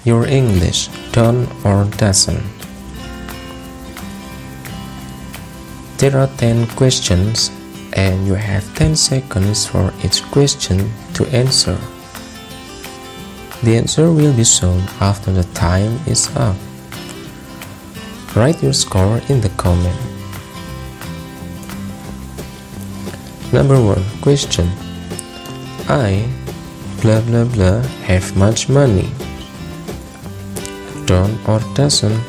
your English, don't or doesn't. There are 10 questions and you have 10 seconds for each question to answer. The answer will be shown after the time is up. Write your score in the comment. Number 1 question. I blah blah blah have much money. Don't or doesn't.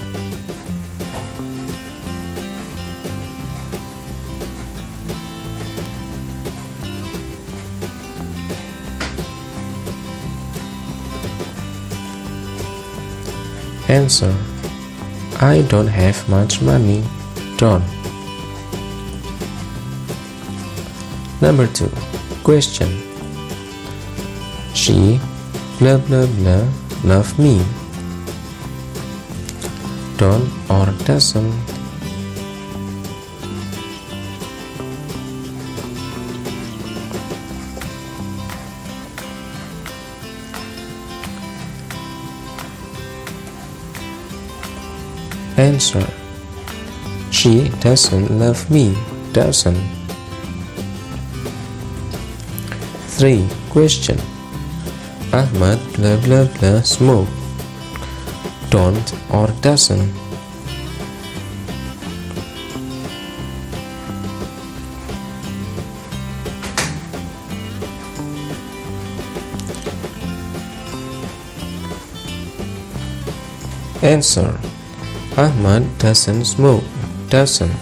Answer. I don't have much money. Don't. Number 2 question. She blah blah blah love me. Don't or doesn't. Answer. She doesn't love me. Doesn't. 3 question. Ahmad blah blah blah smoke. Don't or doesn't. Answer. Ahmad doesn't smoke. Doesn't.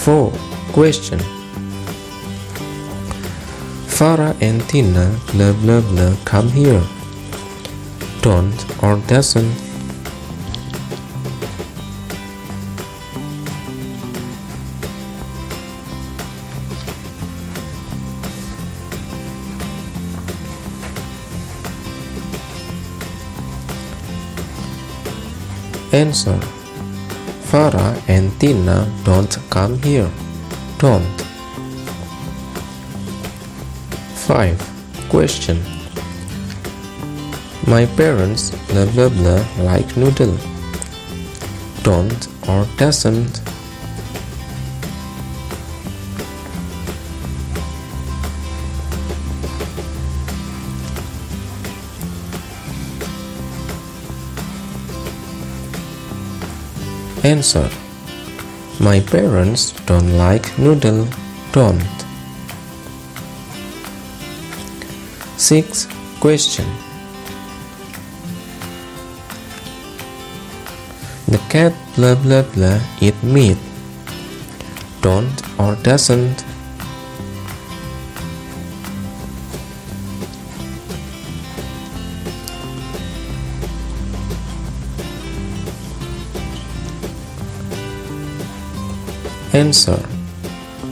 4 question. Farah and Tina blah blah blah come here. Don't or doesn't. Answer. Farah and Tina don't come here. Don't. 5 question. My parents blah blah blah like noodle. Don't or doesn't. Answer. My parents don't like noodle. Don't. 6 question. The cat blah blah blah eat meat. Don't or doesn't. Answer.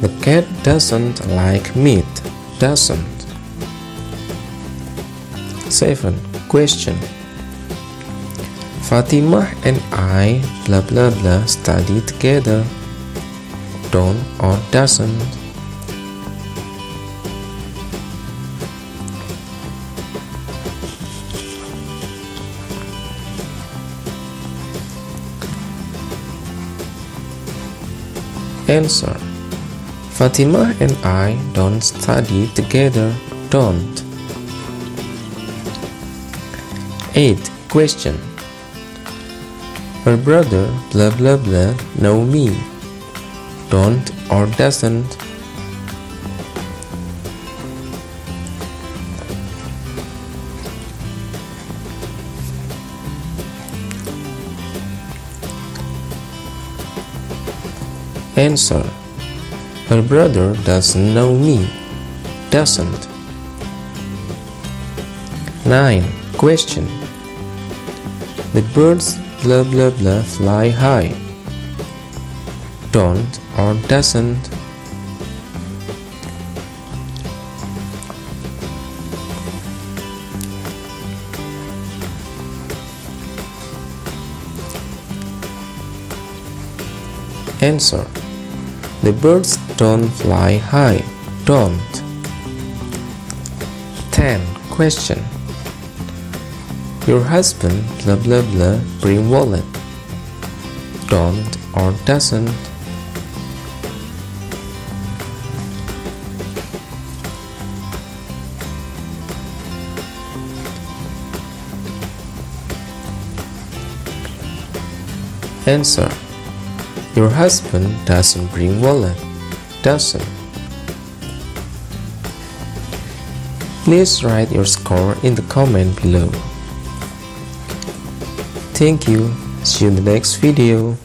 The cat doesn't like meat. Doesn't. 7 question. Fatimah and I blah blah blah study together. Don't or doesn't. Answer. Fatimah and I don't study together. Don't. 8 question. Her brother blah blah blah know me. Don't or doesn't. Answer. Her brother doesn't know me. Doesn't. 9 question. The birds blah blah blah fly high. Don't or doesn't. Answer. The birds don't fly high. Don't. 10 question. Your husband blah blah blah bring wallet. Don't or doesn't. Answer. Your husband doesn't bring wallet. Doesn't. Please write your score in the comment below. Thank you. See you in the next video.